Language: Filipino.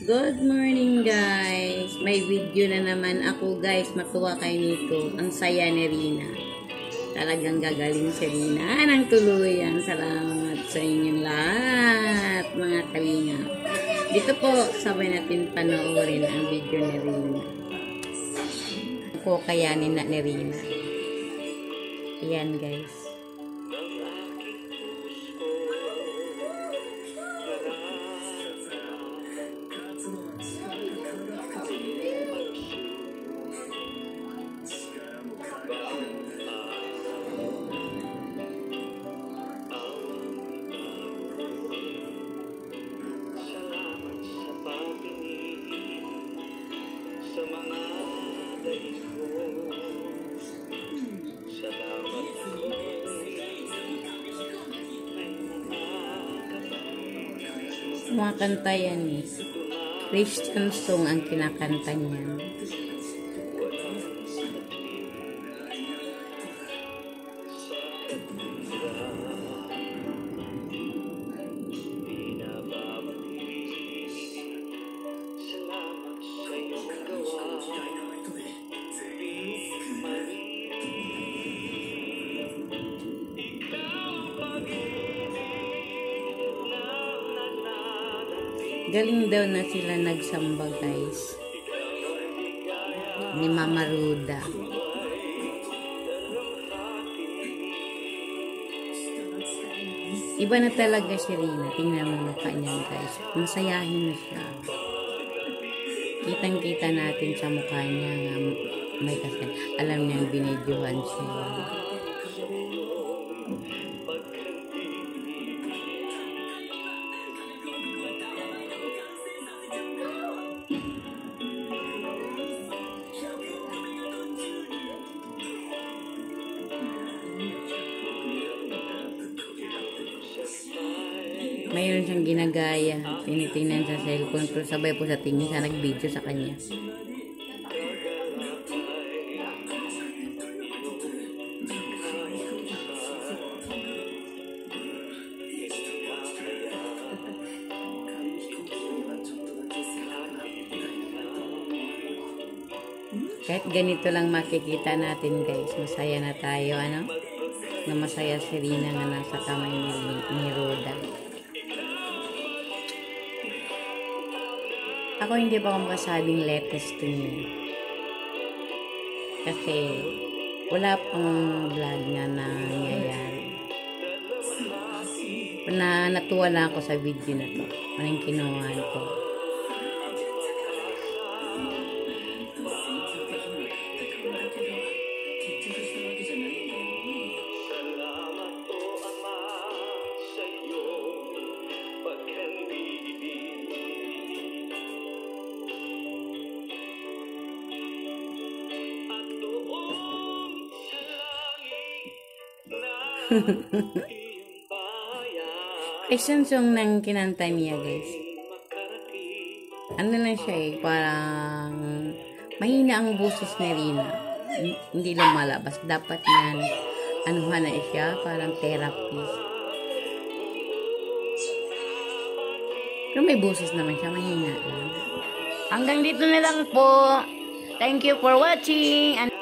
Good morning guys! May video na naman ako guys. Matuwa kayo nito. Ang saya ni Rina. Talagang gagaling si Rina ng tuluyan. Salamat sa inyong lahat mga kalinga. Dito po sabay natin panoorin ang video ni Rina. Ako kayanin na ni Rina. Ayan guys. Mga kanta yan eh. Christian song ang kinakanta niya. Galing daw na sila nagsamba guys ni Mama Ruda. Iba na talaga si Rina. Tingnan mo mukha niya guys. Masayahin na siya. Kitang kita natin sa mukha niya nga may kasi alam niyang binidyohan siya. Mayroon siyang ginagaya. Tinitingnan sa cellphone pero sabay po sa tingin siya nag-video sa kanya. Kahit ganito lang makikita natin guys, masaya na tayo, ano? Na masaya si Rina nga nasa kamay ni Roda. Ako hindi pa akong masabing latest to niya. Kasi wala pang vlog nga na nangyayari. Natuwa lang ako sa video na to. Anong kinuhaan ko. Christian song ng kinanta niya guys. Ano lang siya eh, parang mahina ang boses ni Rina. Hindi lumalabas. Dapat yan, anuhan na siya, parang therapy. Pero may boses naman siya, mahina lang. Hanggang dito na lang po. Thank you for watching.